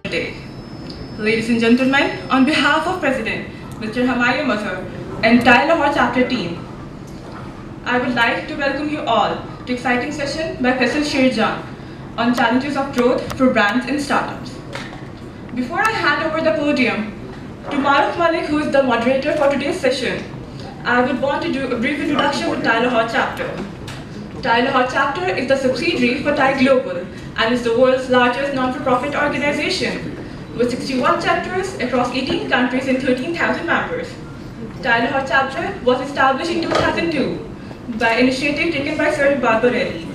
Today. Ladies and gentlemen, on behalf of President Mr. Hamaya Mazhar and TiE Lahore chapter team, I would like to welcome you all to exciting session by Faisal Sherjan on challenges of growth for brands and startups. Before I hand over the podium to Maruf Malik, who is the moderator for today's session, I would want to do a brief introduction to TiE Lahore chapter. TiE Lahore chapter is the subsidiary for TiE Global and is the world's largest non-for-profit organization with 61 chapters across 18 countries and 13,000 members. TiE Lahore chapter was established in 2002 by initiative taken by Sir Barbarelli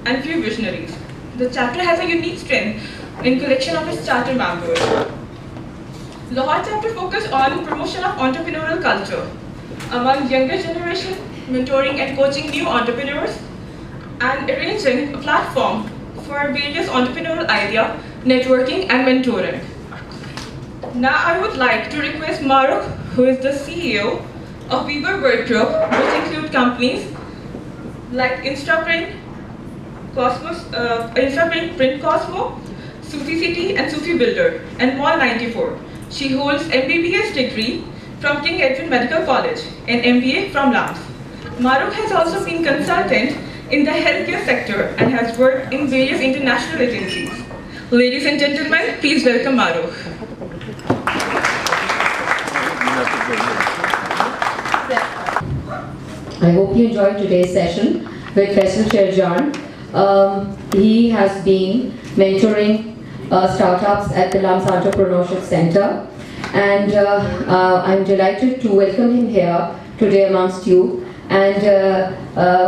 and few visionaries. The chapter has a unique strength in collection of its charter members. Lahore chapter focuses on promotion of entrepreneurial culture among younger generation, mentoring and coaching new entrepreneurs, and arranging a platform for various entrepreneurial idea, networking and mentoring. Now I would like to request Maruf, who is the CEO of Weaver Work Group, which include companies like Instaprint, Print Cosmo, Sufi City and Sufi Builder, and Mall 94. She holds MBBS degree from King Edwin Medical College and MBA from LAMS. Maruf has also been consultant in the healthcare sector and has worked in various international agencies. Ladies and gentlemen, please welcome Maruf. I hope you enjoyed today's session with Faisal Sherjan. He has been mentoring startups at the LAMS Entrepreneurship Center, and I'm delighted to welcome him here today amongst you, and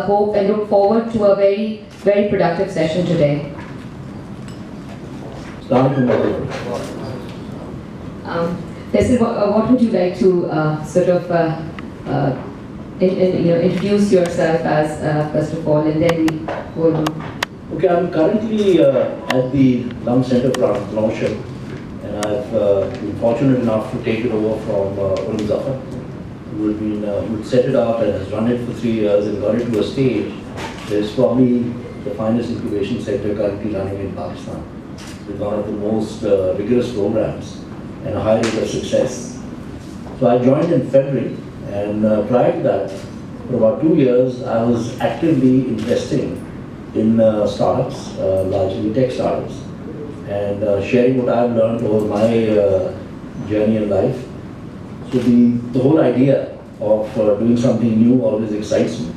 hope and look forward to a very, very productive session today. Faisal, what would you like to sort of introduce yourself as first of all, and then we go on. Okay, I'm currently at the LAMS Center for Entrepreneurship, and I've been fortunate enough to take it over from Zafar, who set it up and has run it for 3 years and got it to a stage that is probably the finest incubation sector currently running in Pakistan, with one of the most rigorous programs and a high rate of success. So I joined in February, and prior to that, for about 2 years, I was actively investing in startups, largely tech startups, and sharing what I've learned over my journey in life. So the whole idea of doing something new always excites me.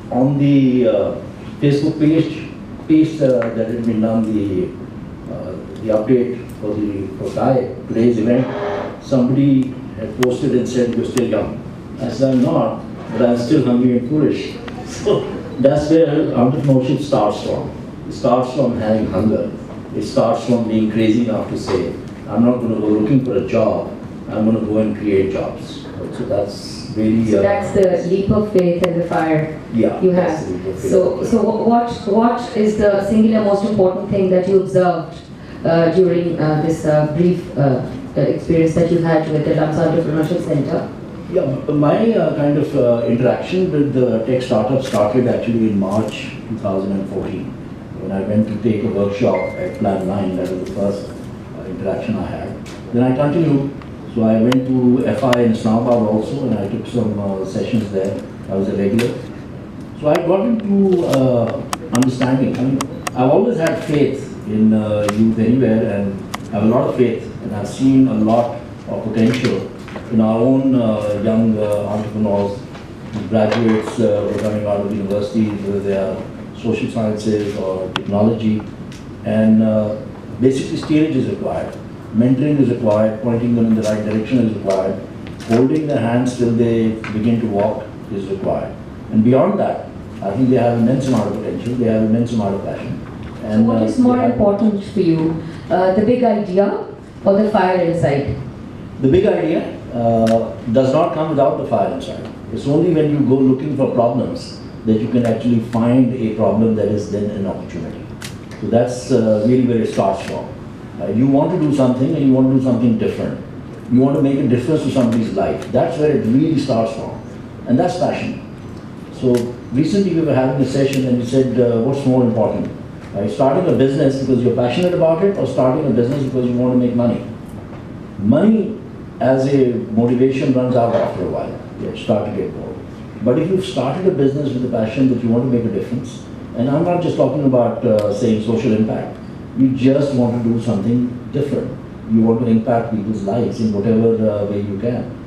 On the Facebook page that had been done, the update for TiE, today's event, somebody had posted and said, "You're still young." I said, "I'm not, but I'm still hungry and foolish." So that's where entrepreneurship starts from. It starts from having hunger. It starts from being crazy enough to say, I'm not going to go looking for a job, I'm going to go and create jobs. So that's really... So that's the leap of faith and the fire you have. So what is the singular most important thing that you observed during this brief experience that you had with the LAMS Entrepreneurship Center? Yeah, my kind of interaction with the tech startup started actually in March 2014, when I went to take a workshop at Plan 9. That was the first interaction I had. Then I continued, so I went to FI in Islamabad also, and I took some sessions there. I was a regular. So I got into understanding. I mean, I've always had faith in youth anywhere, and I have a lot of faith, and I've seen a lot of potential in our own young entrepreneurs, graduates who are coming out of university, whether they are social sciences or technology, and basically steerage is required, mentoring is required, pointing them in the right direction is required, holding their hands till they begin to walk is required. And beyond that, I think they have immense amount of potential, they have immense amount of passion. And, so what is more important for you, the big idea or the fire inside? The big idea does not come without the fire inside. It's only when you go looking for problems that you can actually find a problem that is then an opportunity. So that's really where it starts from. You want to do something, and you want to do something different. You want to make a difference to somebody's life. That's where it really starts from. And that's passion. So recently we were having a session and we said, what's more important? Right? Starting a business because you're passionate about it, or starting a business because you want to make money. Money as a motivation runs out after a while. You start to get bored. But if you've started a business with a passion that you want to make a difference, and I'm not just talking about saying social impact, you just want to do something different. You want to impact people's lives in whatever way you can.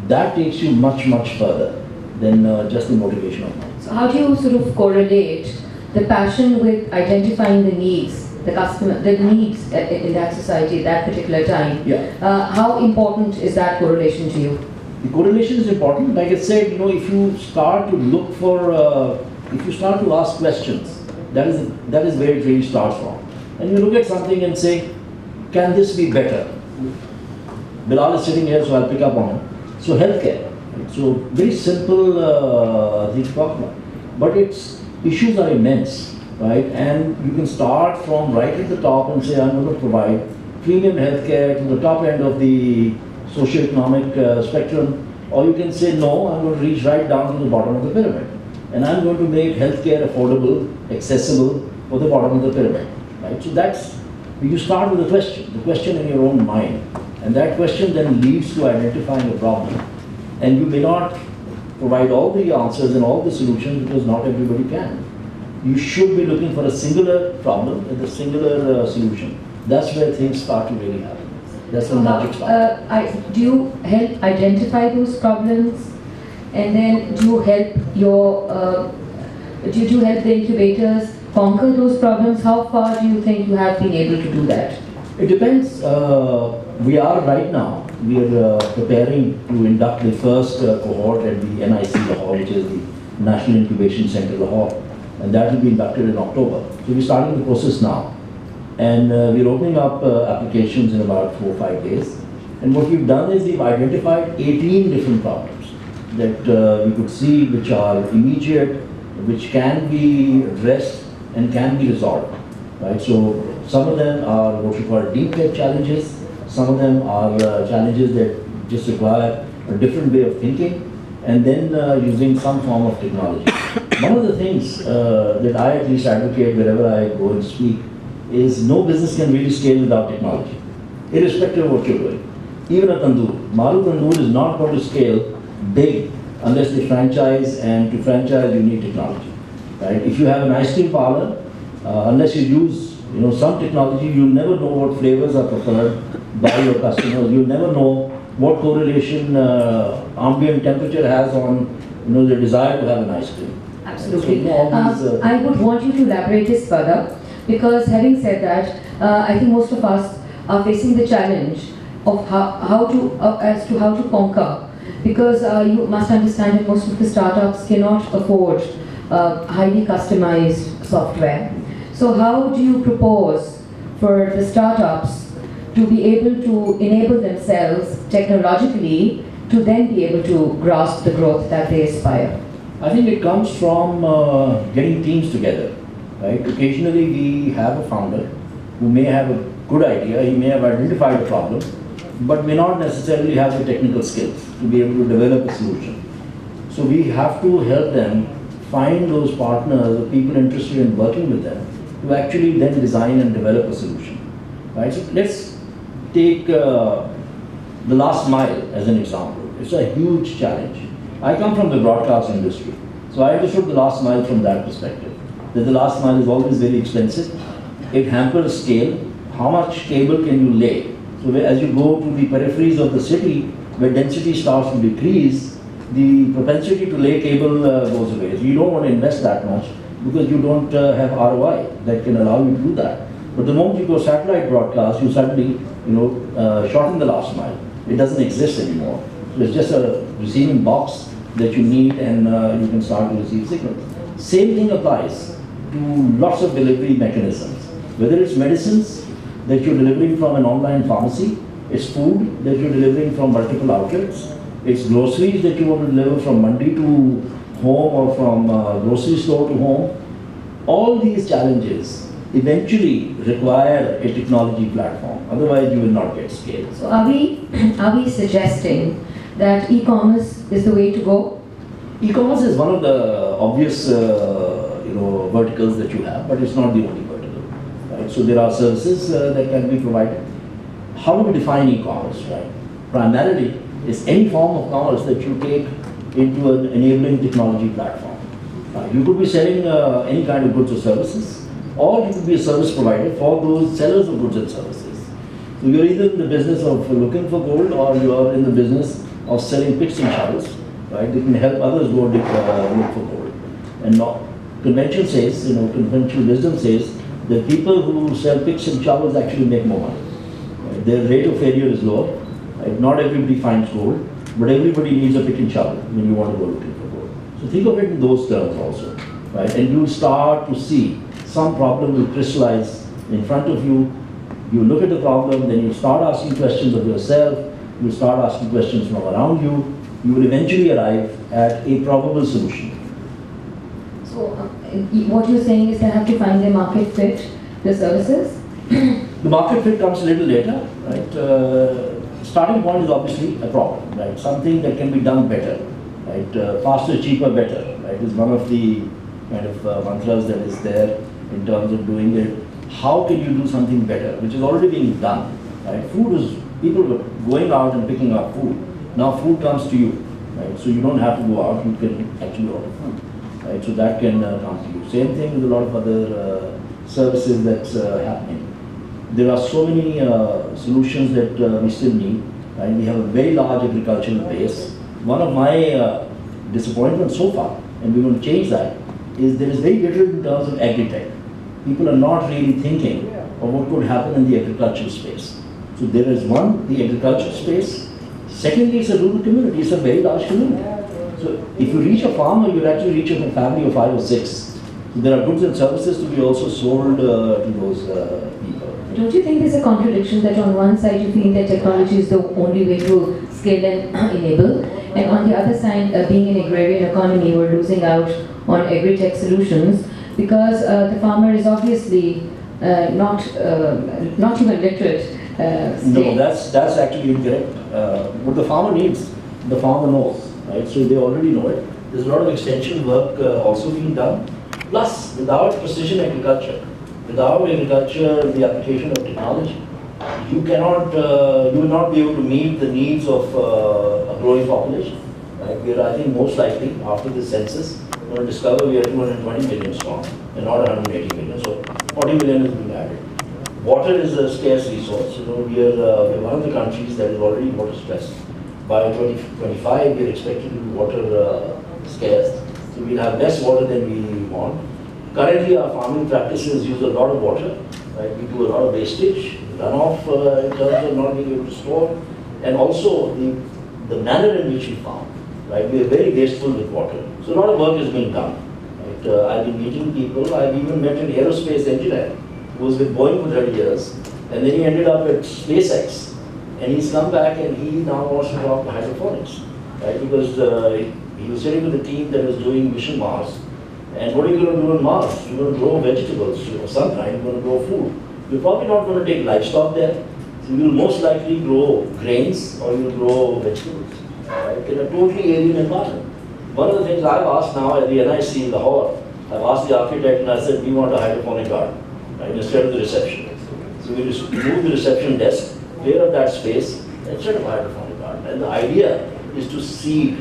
That takes you much, much further than just the motivation of money. So how do you sort of correlate the passion with identifying the needs, the customer, the needs in that society at that particular time? Yeah. How important is that correlation to you? The correlation is important. Like I said, if you start to look for, if you start to ask questions, that is where it really starts from. And you look at something and say, can this be better? Bilal is sitting here, so I'll pick up on him. So healthcare. So very simple thing to talk about. But its issues are immense, right? And you can start from right at the top and say, I'm going to provide premium healthcare to the top end of the socioeconomic spectrum. Or you can say, no, I'm going to reach right down to the bottom of the pyramid. And I'm going to make healthcare affordable, accessible for the bottom of the pyramid, right? So that's, you start with a question in your own mind. And that question then leads to identifying a problem. And you may not provide all the answers and all the solutions because not everybody can. You should be looking for a singular problem and a singular solution. That's where things start to really happen. That's when magic starts. Do you help identify those problems, and then do you help do you help the incubators conquer those problems? How far do you think you have been able to do that? It depends. We are right now, we are preparing to induct the first cohort at the NIC Lahore, which is the National Incubation Center Lahore, and that will be inducted in October. So we're starting the process now. And we're opening up applications in about 4 or 5 days. And what we've done is we've identified 18 different problems that we could see which are immediate, which can be addressed and can be resolved. Right? So some of them are what we call deep tech challenges. Some of them are challenges that just require a different way of thinking, and then using some form of technology. One of the things that I at least advocate wherever I go and speak is no business can really scale without technology, irrespective of what you're doing. Even a tandoor. Maru Tandoor is not going to scale big unless they franchise, and to franchise you need technology. Right? If you have an ice cream parlor, unless you use some technology, you'll never know what flavors are preferred by your customers. You'll never know what correlation ambient temperature has on the desire to have an ice cream. Absolutely. So I would want you to elaborate this further, because having said that, I think most of us are facing the challenge of how to conquer, because you must understand that most of the startups cannot afford highly customized software. So how do you propose for the startups to be able to enable themselves technologically to then be able to grasp the growth that they aspire? I think it comes from getting teams together. Right? Occasionally we have a founder who may have a good idea, he may have identified a problem, but may not necessarily have the technical skills to be able to develop a solution. So we have to help them find those partners or people interested in working with them to actually then design and develop a solution. Right? So let's take the last mile as an example. It's a huge challenge. I come from the broadcast industry, so I understood the last mile from that perspective. That the last mile is always very expensive. It hampers scale. How much cable can you lay? So as you go to the peripheries of the city, where density starts to decrease, the propensity to lay cable goes away. So you don't want to invest that much because you don't have ROI that can allow you to do that. But the moment you go satellite broadcast, you suddenly shorten the last mile. It doesn't exist anymore. So it's just a receiving box that you need, and you can start to receive signals. Same thing applies to lots of delivery mechanisms. Whether it's medicines that you're delivering from an online pharmacy, it's food that you're delivering from multiple outlets, it's groceries that you want to deliver from mandi to home or from grocery store to home. All these challenges eventually require a technology platform, otherwise you will not get scale. So are we suggesting that e-commerce is the way to go? E-commerce is one of the obvious verticals that you have, but it's not the only vertical. right? So there are services that can be provided. How do we define e-commerce, right? Primarily, it's any form of commerce that you take into an enabling technology platform. You could be selling any kind of goods or services, or you could be a service provider for those sellers of goods and services. So you're either in the business of looking for gold, or you are in the business of selling picks and shovels, right? They can help others go look for gold. And not, convention says, conventional wisdom says that people who sell picks and shovels actually make more money. Right? Their rate of failure is lower. Right? Not everybody finds gold, but everybody needs a pick and shovel when you want to go looking for gold. So think of it in those terms also, right? And you'll start to see some problem will crystallize in front of you. You look at the problem, then you start asking questions of yourself, you start asking questions from around you, you will eventually arrive at a probable solution. So what you're saying is they have to find their market fit, the services? The market fit comes a little later, right? Starting point is obviously a problem, right? Something that can be done better, right? Faster, cheaper, better, right? Is one of the kind of mantras that is there in terms of doing it. How can you do something better, which is already being done, right? Food is, people were going out and picking up food. Now food comes to you, right? So you don't have to go out, you can actually order food, right? So that can come to you. Same thing with a lot of other services that's happening. There are so many solutions that we still need, right? We have a very large agricultural base. One of my disappointments so far, and we're going to change that, is there is very little in terms of agri-tech. People are not really thinking of what could happen in the agricultural space. So there is one, the agricultural space. Secondly, it's a rural community, it's a very large community. So if you reach a farmer, you're actually reaching a family of 5 or 6. So there are goods and services to be also sold to those people. Don't you think there's a contradiction that on one side you feel that technology is the only way to scale and enable, and on the other side, being an agrarian economy, we're losing out on agri-tech solutions because the farmer is obviously not even literate. No, that's actually incorrect. What the farmer needs, the farmer knows, right? So they already know it. There's a lot of extension work also being done. Plus, without precision agriculture, without agriculture, the application of technology, you cannot, you will not be able to meet the needs of a growing population. Right? We are, I think, most likely after the census, we're going to discover we are 220 million strong and not 180 million. So 40 million is being added. Water is a scarce resource. We are one of the countries that is already water stressed. By 2025, we are expected to be water scarce. So we'll have less water than we want. Currently, our farming practices use a lot of water. Right? We do a lot of wastage, runoff in terms of not being able to store, and also the manner in which we farm. Right? We are very wasteful with water. So a lot of work is being done. Right? I've been meeting people. I've even met an aerospace engineer who was with Boeing for 30 years, and then he ended up at SpaceX, and he's come back and he now wants to talk hydroponics, right? Because he was sitting with a team that was doing Mission Mars. And what are you going to do on Mars? You're going to grow vegetables of some kind, you're going to grow food. You're probably not going to take livestock there. So you'll most likely grow grains or you'll grow vegetables, right? In a totally alien environment. One of the things I've asked now at the NIC in Lahore, I've asked the architect and I said, we want a hydroponic garden, right, instead of the reception. So we just remove the reception desk, clear up that space, instead of a hydroponic garden. And the idea is to seed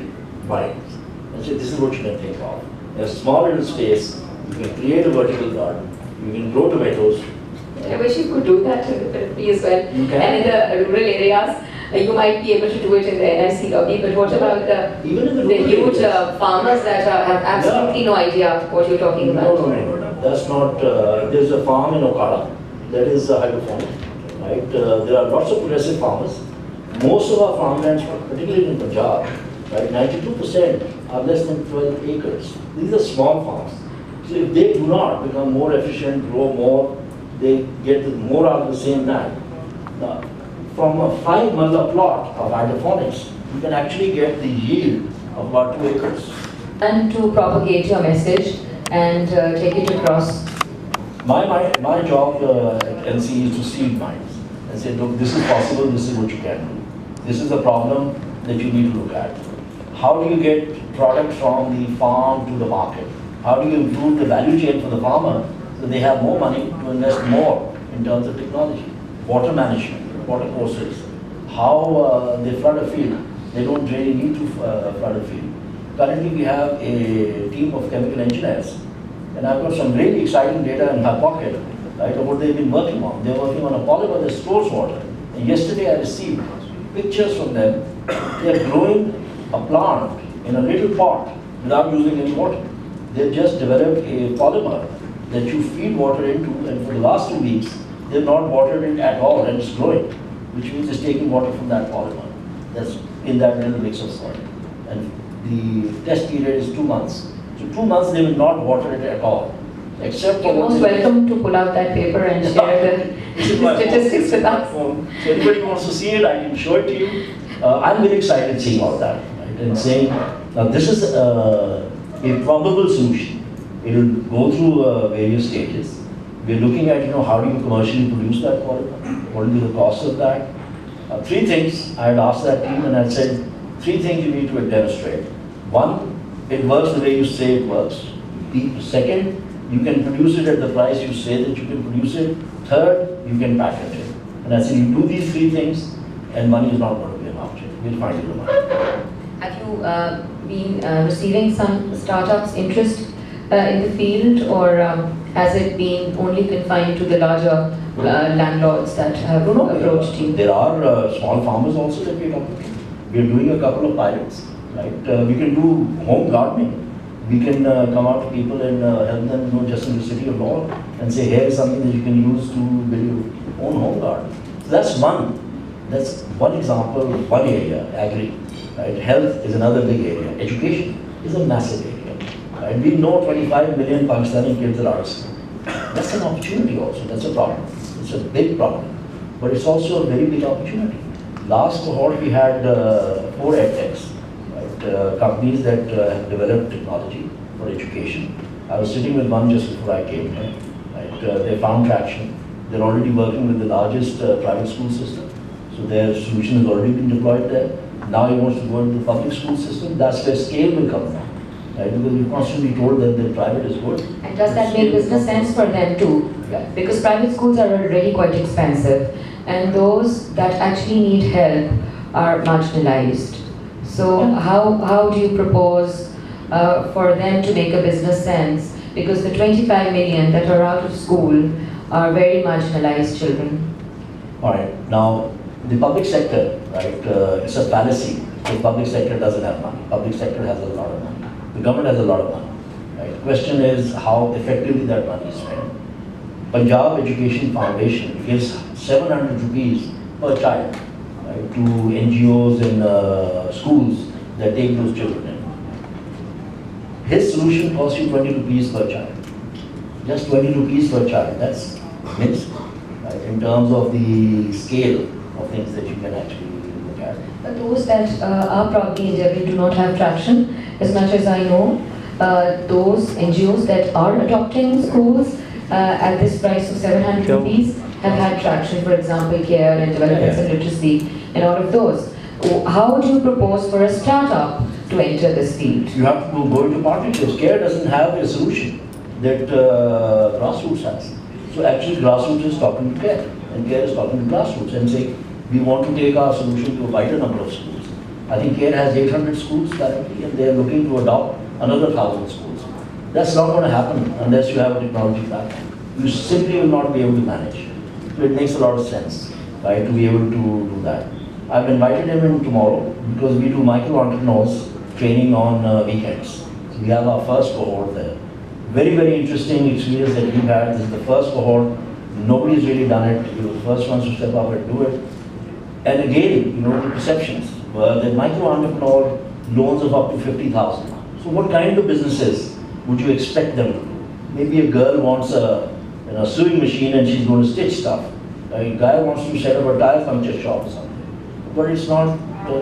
vines. And say, this is what you can think of. In a small little space, you can create a vertical garden, you can grow tomatoes. I wish you could do that as well. You can. And in the rural areas, you might be able to do it in the NIC lobby, but what about Even in the huge farmers that have absolutely no idea what you're talking about? No. That's not, there's a farm in Okada that is hydroponic, right? There are lots of progressive farmers. Most of our farmlands, particularly in Punjab, right, 92% are less than 12 acres. These are small farms. So if they do not become more efficient, grow more, they get more out of the same land. Now, from a 5 marla plot of hydroponics, you can actually get the yield of about 2 acres. And to propagate your message and take it across. My job at NC is to seed minds and say, look, this is possible, this is what you can do. This is a problem that you need to look at. How do you get product from the farm to the market? How do you improve the value chain for the farmer so they have more money to invest more in terms of technology, water management, water courses, how they flood a field. They don't really need to flood a field. Currently, we have a team of chemical engineers, and I've got some really exciting data in my pocket, right, of what they've been working on. They're working on a polymer that stores water. And yesterday, I received pictures from them. They're growing a plant in a little pot without using any water. They've just developed a polymer that you feed water into, and for the last 2 weeks, they've not watered it at all, and it's growing, which means it's taking water from that polymer that's in that little mix of soil. And the test period is 2 months. So 2 months they will not water it at all, except for You're most welcome to pull out that paper and share the statistics with us. So anybody who wants to see it, I can show it to you. I'm very excited seeing all that, right? And saying, now this is a probable solution. It will go through various stages. We're looking at, how do you commercially produce that polymer? What will be the cost of that? 3 things I had asked that team, and I said, 3 things you need to demonstrate. 1, it works the way you say it works. Second, you can produce it at the price you say that you can produce it. Third, you can patent it. And I said, you do these 3 things, and money is not going to be an object. We'll find you the money. Have you been receiving some startups' interest in the field, or has it been only confined to the larger landlords that have approached you? There are small farmers also that we're talking to. We're doing a couple of pilots, right? We can do home gardening. We can come out to people and help them, just in the city of Lahore, and say, here is something that you can use to build your own home garden. So that's one example, one area, agri. Right? Health is another big area. Education is a massive area. Right? We know 25 million Pakistani kids are out of school. That's an opportunity also. That's a problem. It's a big problem. But it's also a very big opportunity. Last cohort we had 4 edtechs, right? Companies that have developed technology for education. I was sitting with one just before I came here. Right? They found traction. They're already working with the largest private school system. So their solution has already been deployed there. Now he wants to go into the public school system. That's where scale will come from. Right? Because we're constantly told that the private is good. And does that make business sense for them too? Yeah. Because private schools are already quite expensive, and those that actually need help are marginalized. So how do you propose for them to make a business sense? Because the 25 million that are out of school are very marginalized children. All right. Now, the public sector, right, it's a fallacy. The public sector doesn't have money. Public sector has a lot of money. The government has a lot of money. Right? The question is how effectively that money is spent. Punjab Education Foundation gives 700 rupees per child, right, to NGOs and schools that take those children in. His solution costs you 20 rupees per child. Just 20 rupees per child. That's minuscule, right, in terms of the scale of things that you can actually look at. But those that are probably in Delhi do not have traction. As much as I know, those NGOs that are adopting schools at this price of 700 rupees have had traction. For example, CARE and Developments and Literacy, and all of those. How do you propose for a startup to enter this field? You have to go into partnerships. CARE doesn't have a solution that grassroots has. So actually grassroots is talking to CARE, and CARE is talking to grassroots and saying, we want to take our solution to a wider number of schools. I think CARE has 800 schools currently, and they are looking to adopt another 1,000 schools. That's not going to happen unless you have a technology platform. You simply will not be able to manage. So it makes a lot of sense, right, to be able to do that. I've invited him in tomorrow because we do micro entrepreneurs training on weekends. So we have our first cohort there. Very, very interesting experience that we've had. This is the first cohort. Nobody's really done it. We were the first ones to step up and do it. And again, the perceptions were that micro entrepreneur loans of up to 50,000. So what kind of businesses would you expect them to do? Maybe a girl wants a sewing machine and she's going to stitch stuff. A guy wants to set up a tire puncture shop or something. But it's not,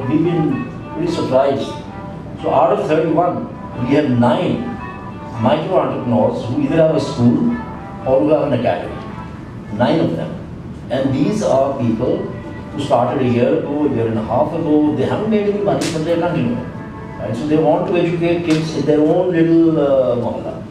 we've been pretty surprised. So out of 31, we have 9 micro entrepreneurs who either have a school or who have an academy. 9 of them. And these are people who started a year ago, a year and a half ago. They haven't made any money, but they're continuing. Right? So they want to educate kids in their own little mohalla.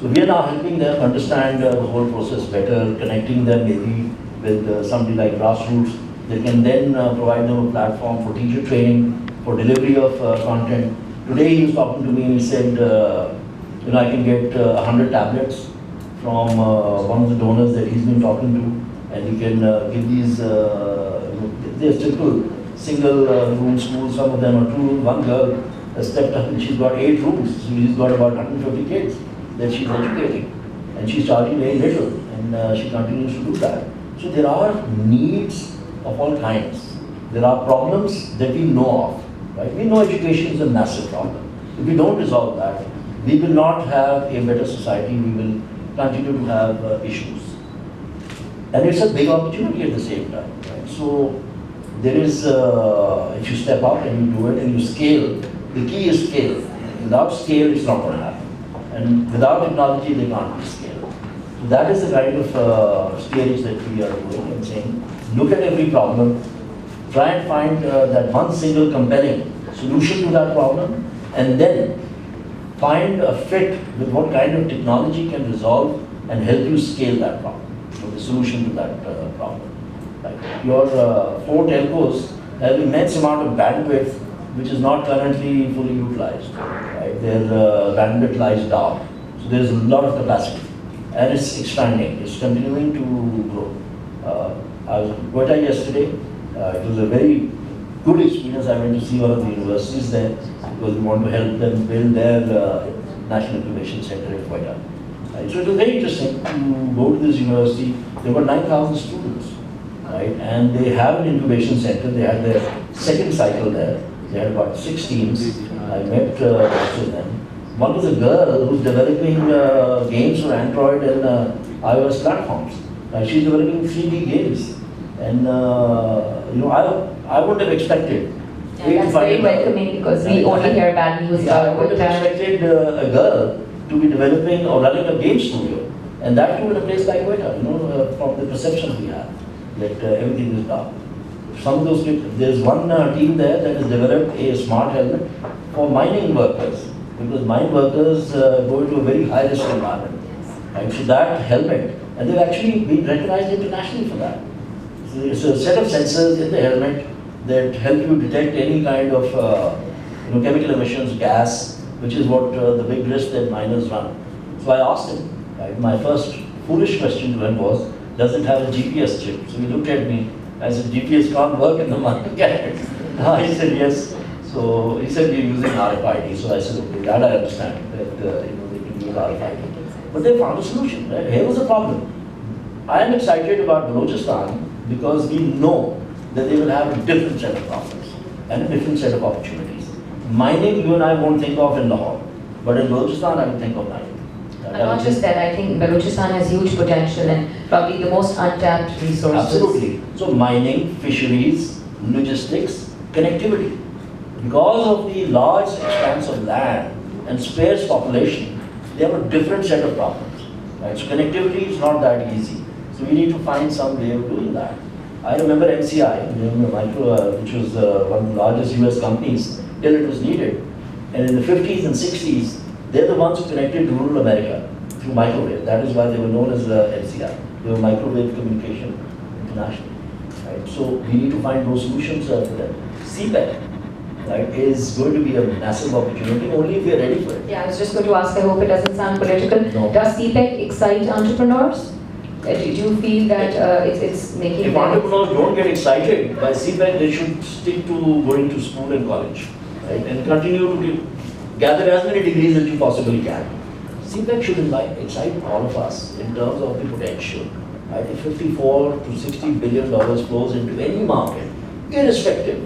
So we are now helping them understand the whole process better, connecting them maybe with somebody like grassroots. They can then provide them a platform for teacher training, for delivery of content. Today he was talking to me and he said, I can get 100 tablets from one of the donors that he's been talking to, and he can give these, they're simple single room schools. Some of them are 2, one girl has stepped up and she's got 8 rooms. So she's got about 150 kids that she's educating, and she's charging very little, and she continues to do that. So there are needs of all kinds. There are problems that we know of, right? We know education is a massive problem. If we don't resolve that, we will not have a better society. We will continue to have issues. And it's a big opportunity at the same time, right? So there is, if you step out and you do it and you scale, the key is scale. Without scale, it's not going to happen. And without technology, they can't be scaled. So that is the kind of steerage that we are doing and saying, look at every problem, try and find that one single compelling solution to that problem, and then find a fit with what kind of technology can resolve and help you scale that problem, or the solution to that problem. Right. Your 4 telcos have immense amount of bandwidth which is not currently fully utilized. Right. Their bandwidth lies down. So there's a lot of capacity. And it's expanding, it's continuing to grow. I was in Quetta yesterday. It was a very good experience. I went to see one of the universities there because we want to help them build their National Incubation Center in Quetta. So it was very interesting to go to this university. There were 9,000 students, right? And they have an incubation center. They had their second cycle there. They had about 6 teams. I met most of them. One was a girl who's developing games for Android and iOS platforms. She's developing 3D games. And I wouldn't have expected. Yeah, that's very welcoming because we only hear bad news I about would have expected a girl to be developing or running a game studio, and that too in a place like Quetta, from the perception we have that everything is dark. Some of those people, there's one team there that has developed a smart helmet for mining workers, because mine workers go into a very high risk environment. Right? So that helmet, and they've actually been recognized internationally for that. So it's a set of sensors in the helmet that help you detect any kind of chemical emissions, gas, which is what the big risk that miners run. So I asked him, right, my first foolish question to him was, does it have a GPS chip? So he looked at me, I said, GPS can't work in the mine. He said, yes. So he said, we're using RFID. So I said, okay, that I understand, that they can use RFID. But they found a solution, right? Here was the problem. I am excited about Balochistan because we know that they will have a different set of problems and a different set of opportunities. Mining, you and I won't think of in Lahore, but in Balochistan, I will think of mining. And not just that, I think Balochistan has huge potential and probably the most untapped resources. Absolutely. So mining, fisheries, logistics, connectivity. Because of the large expanse of land and sparse population, they have a different set of problems. Right? So connectivity is not that easy. So we need to find some way of doing that. I remember MCI, which was one of the largest US companies till it was needed. And in the 50s and 60s, they're the ones who connected rural America through microwave. That is why they were known as MCI. They were Microwave Communication International. Right? So we need to find those solutions for them. CPEC, right, is going to be a massive opportunity only if we are ready for it. Yeah, I was just going to ask, I hope it doesn't sound political. No. Does CPEC excite entrepreneurs? Do you feel that it's making If entrepreneurs don't get excited by CPEC, they should stick to going to school and college, right, and continue to gather as many degrees as you possibly can. CPEC should excite all of us in terms of the potential. Right? If 54 to 60 billion dollars flows into any market, irrespective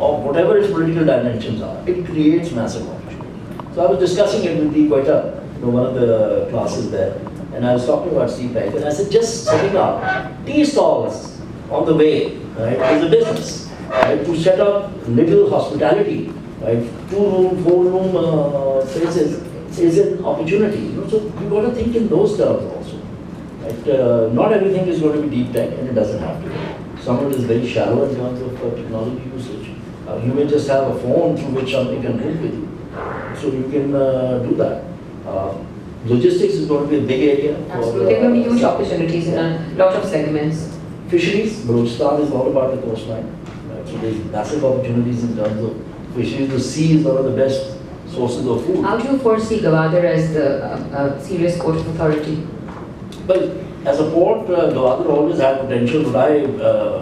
of whatever its political dimensions are, it creates massive opportunity. So I was discussing it with the Quetta, one of the classes there, and I was talking about CPEC, and I said, just setting up tea stalls on the way, right, is a business. Right? To set up little hospitality, right, 2-room, 4-room places is an opportunity. So you got to think in those terms also. Right? Not everything is going to be deep tech, and it doesn't have to be. Some of it is very shallow in terms of technology usage. You may just have a phone through which somebody can move with you. So you can do that. Logistics is going to be a big area. Absolutely, there are going to be huge opportunities in a lot of segments. Fisheries, Balochistan is all about the coastline. Right? So there's massive opportunities in terms of fisheries. The sea is one of the best sources of food. How do you foresee Gwadar as the serious port of authority? Well, as a port, Gwadar always had potential, but I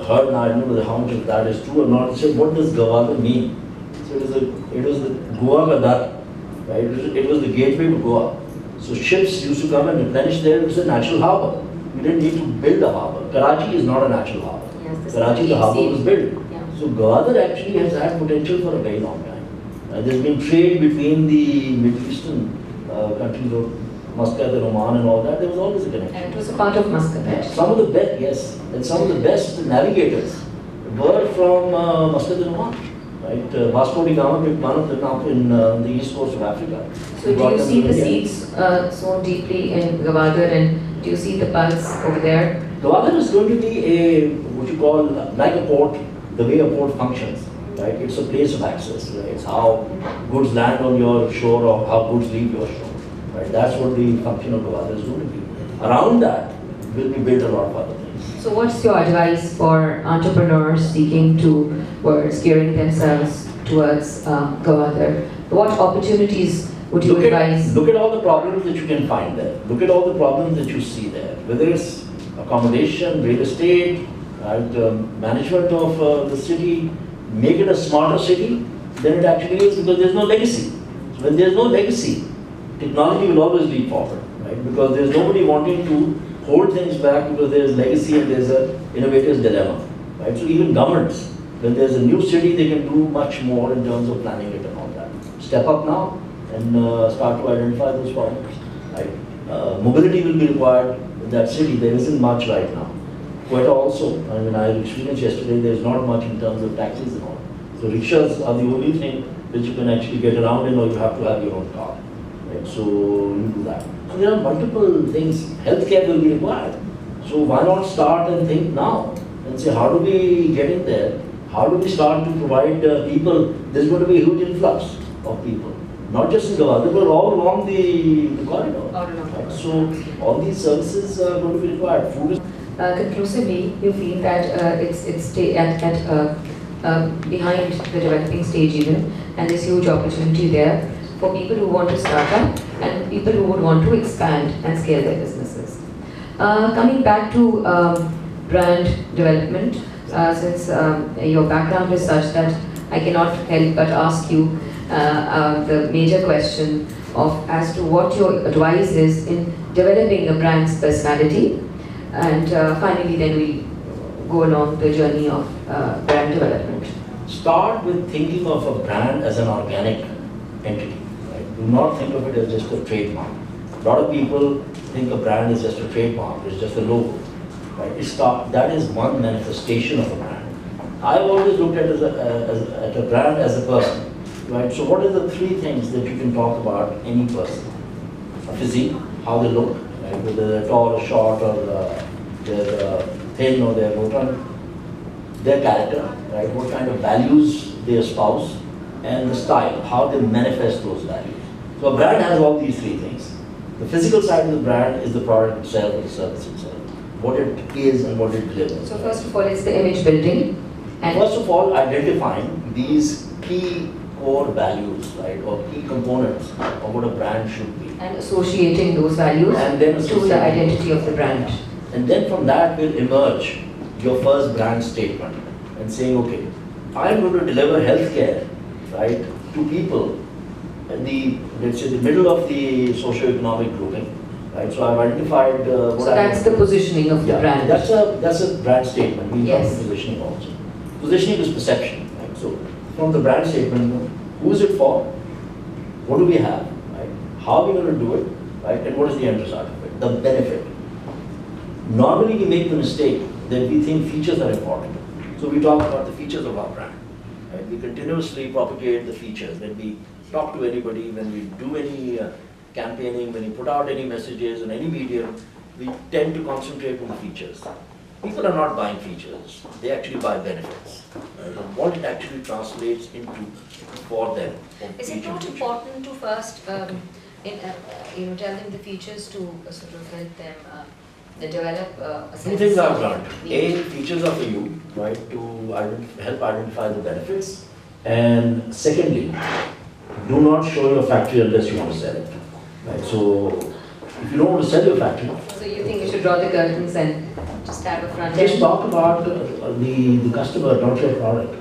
heard, and I don't know how much of that is true or not. Said, what does Gwadar mean? So it was the Goa Gadar, right? It was the gateway to Goa. So ships used to come and replenish there. It was a natural harbour. You didn't need to build a harbour. Karachi is not a natural harbour. Yes, Karachi, the harbour was built. Yeah. So Gwadar actually has had potential for a very long time. There's been trade between the Middle Eastern countries of Muscat and Oman and all that. There was always a connection. And it was a part of Muscat, right? Some of the best, yes, and some of the best navigators were from Muscat and Oman. Right, Vasco da Gama picked one of them up in the east coast of Africa. So do you see the seeds sown deeply in Gwadar, and do you see the pulse over there? Gwadar is going to be a, what you call, like a port, the way a port functions. Right? It's a place of access. Right? It's how goods land on your shore or how goods leave your shore. Right? That's what the function of Gwadar is going to be. Around that will be built a lot of other things. So what's your advice for entrepreneurs seeking towards gearing themselves towards Gwadar? What opportunities would you advise? Look at all the problems that you can find there. Look at all the problems that you see there. Whether it's accommodation, real estate, right, management of the city, make it a smarter city than it actually is, because there's no legacy. So when there's no legacy, technology will always leap forward, right? Because there's nobody wanting to hold things back because there's legacy and there's an innovator's dilemma, right? So even governments, when there's a new city, they can do much more in terms of planning it and all that. Step up now and start to identify those problems, right? Mobility will be required in that city. There isn't much right now. Quetta also, I mean, I experienced yesterday, there's not much in terms of taxis and all. So rickshaws are the only thing which you can actually get around in, or you have to have your own car. Right? So you do that. So there are multiple things. Healthcare will be required. So why not start and think now and say, how do we get in there? How do we start to provide people? There's going to be a huge influx of people, not just in Gwadar, but all along the corridor. Right? So all these services are going to be required. Food is Conclusively, you feel that it's behind the developing stage even, and there's huge opportunity there for people who want to start up and people who would want to expand and scale their businesses. Coming back to brand development, since your background is such that I cannot help but ask you the major question of as to what your advice is in developing a brand's personality. And finally, then we go along the journey of brand development. Start with thinking of a brand as an organic entity. Right? Do not think of it as just a trademark. A lot of people think a brand is just a trademark, it's just a logo. Right? That is one manifestation of a brand. I've always looked at a brand as a person. Right? So what are the three things that you can talk about any person? A physique, how they look. Right? Whether they're tall or short, or they're thin or they're rotund, their character, right? What kind of values they espouse, and the style, how they manifest those values. So a brand has all these three things. The physical side of the brand is the product itself or the service itself, what it is and what it delivers. So first of all, it's the image building. And first of all, identifying these key core values, right, or key components of what a brand should be. And associating those values and then to the identity of the brand. And then from that will emerge your first brand statement and saying, okay, I'm going to deliver healthcare, right, to people at the, let's say, the middle of the socio-economic grouping, right? So I've identified what so that's the positioning of the brand. That's a brand statement. We yes. talk positioning also. Positioning is perception, right? So from the brand statement, who is it for? What do we have? Right? How are we going to do it? Right? And what is the end result of it? The benefit. Normally we make the mistake that we think features are important. So we talk about the features of our brand. Right? We continuously propagate the features. When we talk to anybody, when we do any campaigning, when we put out any messages on any medium, we tend to concentrate on the features. People are not buying features, they actually buy benefits. And what it actually translates into for them. Is it not important to first tell them the features to sort of help them develop a Two things I've learned. A, features are for you, right, to help identify the benefits. And secondly, do not show your factory unless you want to sell it. Right? So, if you don't want to sell your factory, so you think you should draw the curtains and just have a front just end? talk about the customer, not your product.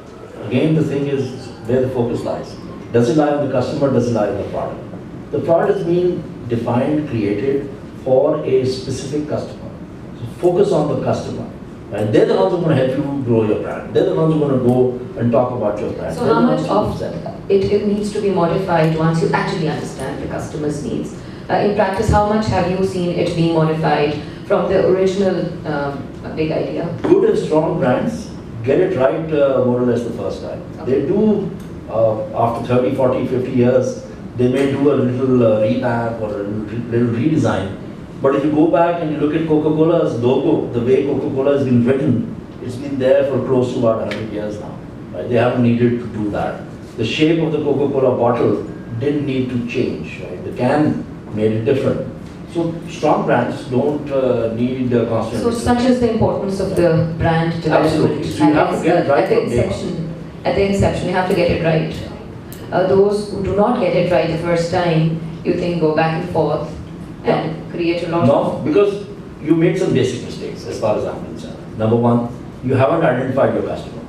Again, the thing is where the focus lies. Does it lie on the customer, does it lie on the product? The product is being defined, created for a specific customer. So focus on the customer. And they're the ones who are going to help you grow your brand. They're the ones who are going to go and talk about your brand. So how much of it needs to be modified once you actually understand the customer's needs? In practice, how much have you seen it being modified from the original big idea? Good and strong brands get it right more or less the first time. Okay. They do, after 30, 40, 50 years, they may do a little revamp or a little redesign. But if you go back and you look at Coca-Cola's logo, the way Coca-Cola has been written, it's been there for close to about 100 years now. Right? They haven't needed to do that. The shape of the Coca-Cola bottle didn't need to change. Right? The can made it different. So strong brands don't need constant. So such is the importance of the brand development. Absolutely. So you have to get it right at the from day one. inception. At the inception, you have to get it right. Those who do not get it right the first time, you think go back and forth and create a lot No, of... because you made some basic mistakes as far as I'm concerned. Number one, you haven't identified your customer.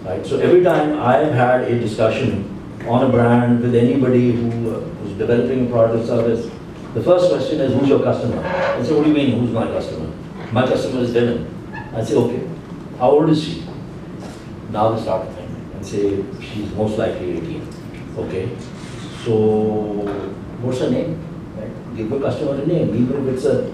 Right? So every time I've had a discussion on a brand with anybody who's developing a product or service, the first question is, who's your customer? I say, what do you mean, who's my customer? My customer is women. I say, okay, how old is she? Now they start to think and say, she's most likely 18. Okay, so what's her name? Right? Give your customer a name, even if it's an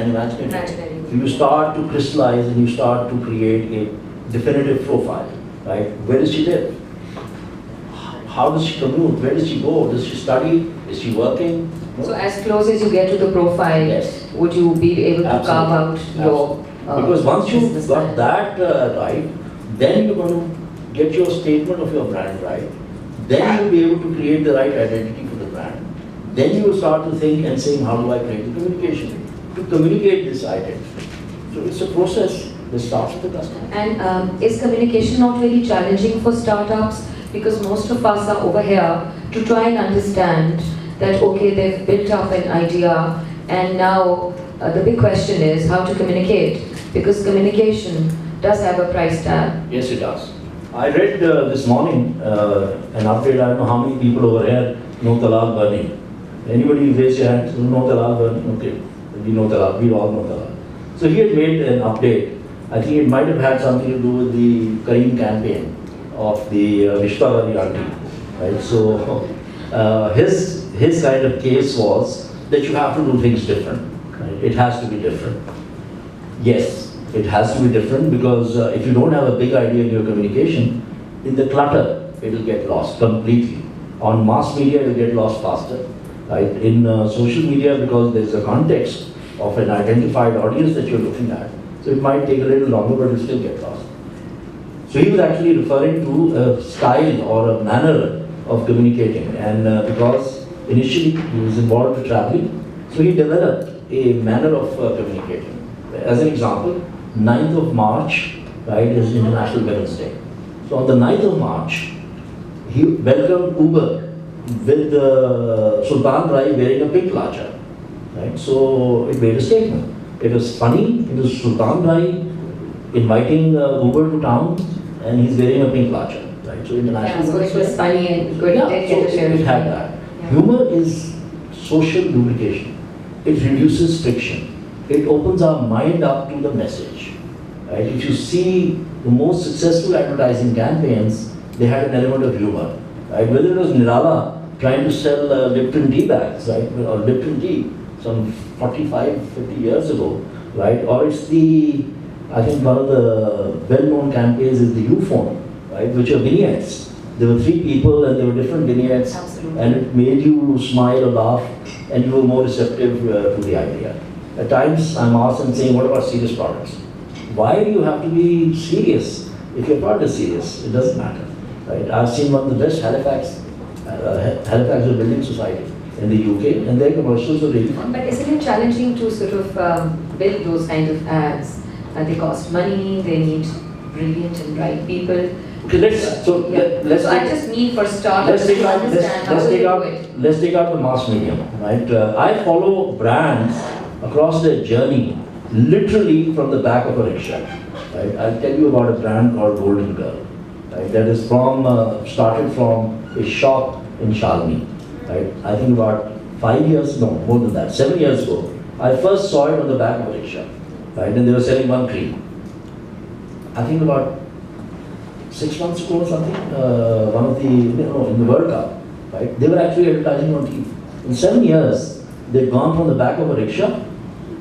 imaginary name. So you start to crystallize and you start to create a definitive profile. Right? Where does she live? How does she commute? Where does she go? Does she study? Is she working? No? So as close as you get to the profile, Yes. would you be able to carve out your... because once you've business got plan? that right, then you're going to get your statement of your brand right. Then you'll be able to create the right identity for the brand. Then you will start to think and saying, how do I create the communication? To communicate this identity. So it's a process that starts with the customer. And is communication not very challenging for startups? Because most of us are over here to try and understand that, okay, they've built up an idea and now the big question is how to communicate. Because communication does have a price tag. Yes, it does. I read this morning an update. I don't know how many people over here know Talal burning. Anybody raise your hand? Know Talal burning? Okay, we know Talal. We all know Talal. So he had made an update. I think it might have had something to do with the Kareem campaign of the Rishta Wali auntie. Right? So his kind of case was that you have to do things different. Right? It has to be different. Yes. It has to be different because if you don't have a big idea in your communication, in the clutter, it will get lost completely. On mass media, it will get lost faster. Right? In social media, because there's a context of an identified audience that you're looking at, so it might take a little longer, but it will still get lost. So he was actually referring to a style or a manner of communicating, and because initially he was involved with traveling, so he developed a manner of communicating. As an example, 9th of March, right, is International Women's Day. So on the 9th of March, he welcomed Uber with Sultan Rai wearing a pink lacha, right? So it made a statement. It was funny. It was Sultan Rai inviting Uber to town, and he's wearing a pink lacha, right? So International So Women's it was Day. funny and good. Yeah, They so get to share it it. had that. Yeah. Humor is social lubrication. It reduces friction. It opens our mind up to the message. Right? If you see the most successful advertising campaigns, they had an element of humor. Right? Whether it was Nirala trying to sell Lipton tea bags, right, or Lipton tea some 45, 50 years ago, right, or it's I think one of the well-known campaigns is the U-phone, right, which are vignettes. There were 3 people and there were different vignettes. Absolutely. And it made you smile or laugh and you were more receptive to the idea. At times I'm asked and saying, what about serious products? Why do you have to be serious? If your product is serious, it doesn't matter. Right? I've seen one of the best Halifax building society. in the UK, and their commercials are really fun. But isn't it challenging to sort of build those kind of ads? They cost money, they need brilliant and bright people. Okay, let's So I just need for starters to understand how they do it. Let's take out the mass medium, right? I follow brands across their journey, literally from the back of a rickshaw. Right? I'll tell you about a brand called Golden Girl, right? That is started from a shop in Shalmi, right? I think about 5 years, no, more than that, 7 years ago, I first saw it on the back of a rickshaw, right? And they were selling one cream. I think about 6 months ago or something, one of the, in the World Cup, right? They were actually advertising on TV. In 7 years, they've gone from the back of a rickshaw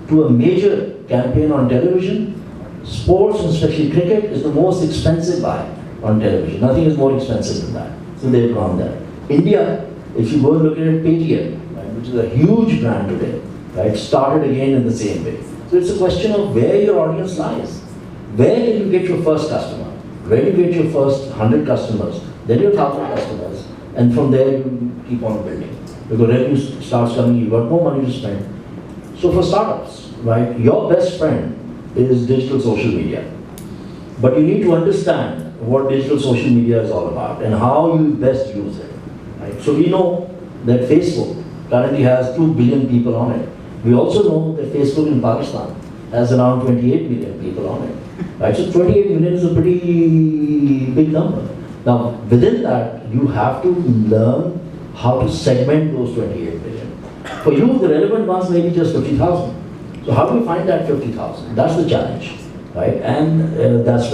to a major campaign on television. Sports, and especially cricket, is the most expensive buy on television. Nothing is more expensive than that. So they've gone there. India, if you go and look at it, Paytm, right, which is a huge brand today, right, started again in the same way. So it's a question of where your audience lies. Where can you get your first customer? Where do you get your first 100 customers? Then your 1,000 customers. And from there you keep on building. Because revenue starts coming, you've got more money to spend. So for startups, right, your best friend is digital social media. But you need to understand what digital social media is all about and how you best use it. Right? So we know that Facebook currently has 2 billion people on it. We also know that Facebook in Pakistan has around 28 million people on it. Right? So 28 million is a pretty big number. Now, within that, you have to learn how to segment those 28 million. For you, the relevant ones may be just 50,000. So how do you find that 50,000? That's the challenge, right? And that's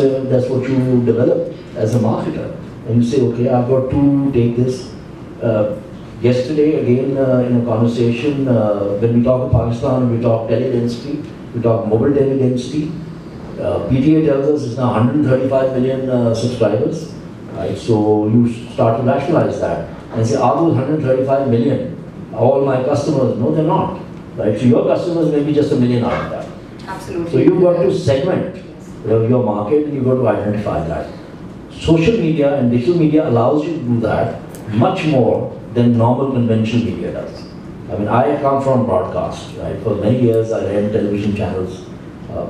what you develop as a marketer. And you say, okay, I've got to take this. Yesterday, again, in a conversation, when we talk of Pakistan, we talk tele density, we talk mobile tele density. PTA tells us it's now 135 million subscribers, right? So you start to rationalize that and say, are those 135 million all my customers? No, they're not, right? So your customers may be just 1 million out of that. Absolutely. So you've got to segment your market and you've got to identify that. Social media and digital media allows you to do that much more than normal conventional media does. I mean, I come from broadcast, right? For many years I ran television channels.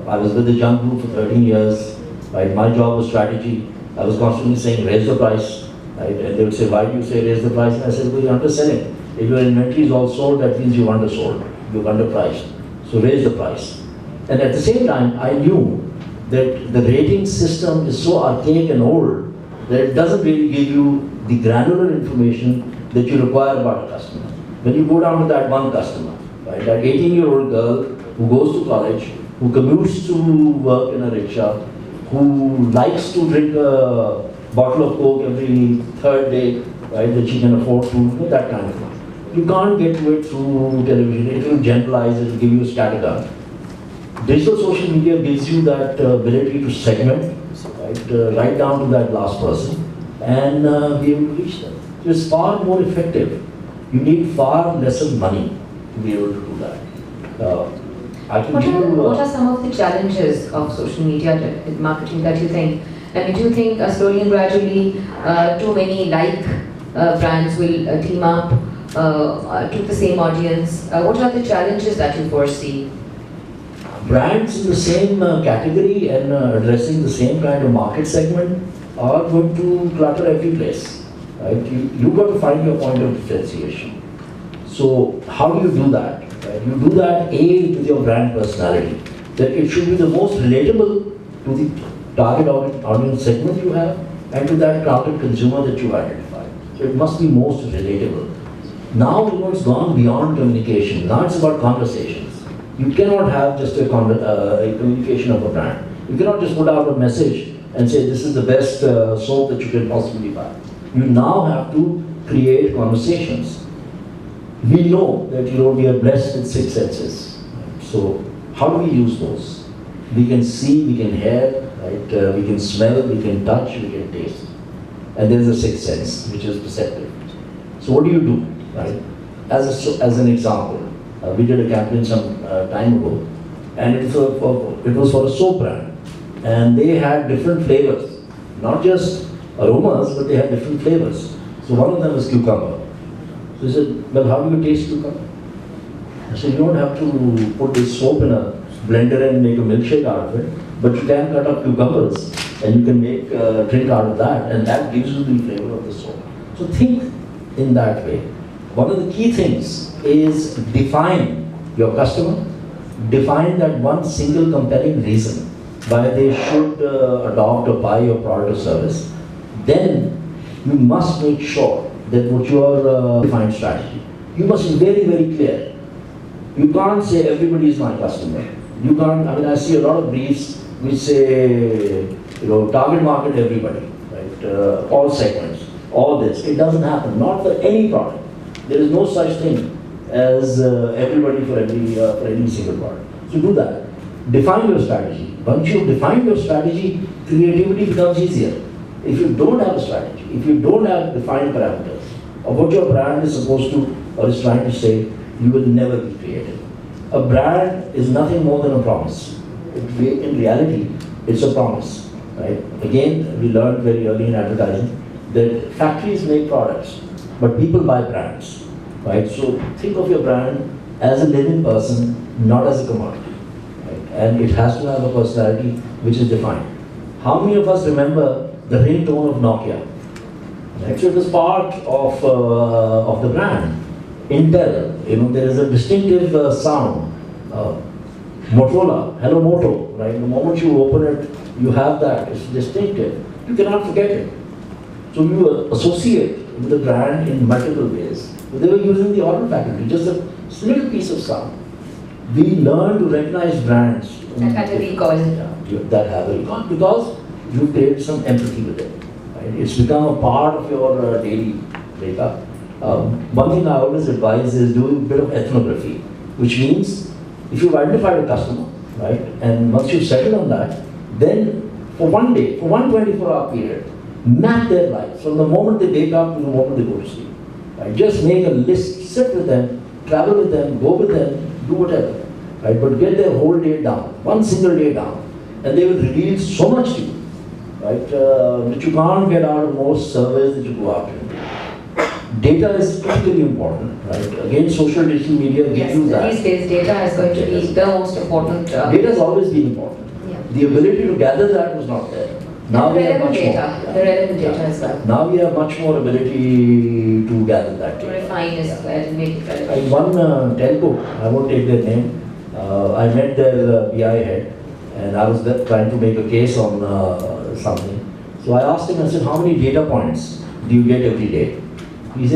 I was with the Young Group for 13 years, right? My job was strategy. I was constantly saying, raise the price, right? And they would say, why do you say raise the price? And I said, well, you're underselling. If your inventory is all sold, that means you've undersold, you've underpriced. So raise the price. And at the same time, I knew that the rating system is so archaic and old that it doesn't really give you the granular information that you require about a customer. When you go down to that one customer, right? That 18-year-old girl who goes to college, who commutes to work in a rickshaw, who likes to drink a bottle of Coke every third day, right, that she can afford to, that kind of thing. You can't get to it through television. It will generalize, it will give you a scattergun. Digital social media gives you that ability to segment, right down to that last person, and be able to reach them. So it's far more effective. You need far lesser money to be able to do that. What are some of the challenges of social media marketing that you think? And do you think slowly and gradually too many brands will team up to the same audience? What are the challenges that you foresee? Brands in the same category and addressing the same kind of market segment are going to clutter every place. Right? You've got to find your point of differentiation. So how do you do that? Right? You do that with your brand personality. That it should be the most relatable to the target audience segment you have and to that target consumer that you identify. So it must be most relatable. Now it's gone beyond communication. Now it's about conversations. You cannot have just a communication of a brand. You cannot just put out a message and say this is the best soap that you can possibly buy. You now have to create conversations. We know that we are blessed with 6 senses. So how do we use those? We can see, we can hear, right? We can smell, we can touch, we can taste. And there's a 6th sense, which is perceptive. So what do you do, right? As an example, we did a campaign some time ago, and it was for a soap brand, and they had different flavors, not just aromas, but they had different flavors. So one of them was cucumber. So he said, well, how do you taste cucumber? I said, you don't have to put this soap in a blender and make a milkshake out of it, but you can cut up cucumbers and you can make a drink out of that, and that gives you the flavor of the soap. So think in that way. One of the key things is define your customer, define that one single compelling reason why they should adopt or buy your product or service. Then you must make sure that what your defined strategy. You must be very, very clear. You can't say everybody is my customer. You can't, I mean, I see a lot of briefs which say, target market everybody, right? All segments, all this. It doesn't happen, not for any product. There is no such thing as everybody for any single product. So do that. Define your strategy. Once you define your strategy, creativity becomes easier. If you don't have a strategy, if you don't have defined parameters of what your brand is supposed to or is trying to say, you will never be creative. A brand is nothing more than a promise. In reality, it's a promise, right? Again, we learned very early in advertising that factories make products, but people buy brands, right? So think of your brand as a living person, not as a commodity, right? And it has to have a personality which is defined. How many of us remember the ringtone of Nokia? Actually, it was part of the brand. Intel, there is a distinctive sound. Motorola, Hello Moto, right? The moment you open it, you have that. It's distinctive. You cannot forget it. So you associate with the brand in multiple ways. They were using the auto factory, just a little piece of sound. We learn to recognize brands. That had a recall. That have a recall because you create some empathy with it. Right? It's become a part of your daily makeup. One thing I always advise is do a bit of ethnography, which means if you've identified a customer, right, and once you've settled on that, then for one day, for one 24-hour period, map their lives from the moment they wake up to the moment they go to sleep. Right? Just make a list, sit with them, travel with them, go with them, do whatever. Right? But get their whole day down, one single day down, and they will reveal so much to you, right, that you can't get out of most surveys that you go after. Data is critically important, right? Again, social digital media gives you that. These days, data is going to be the most important. Data has always been important. Yeah. The ability to gather that was not there. Now we have much more. The relevant data as well. Now we have much more ability to gather that To data. refine as well and make it relevant. In one telco, I won't take their name, I met their BI head and I was trying to make a case on something. So I asked him, I said, how many data points do you get every day? He said,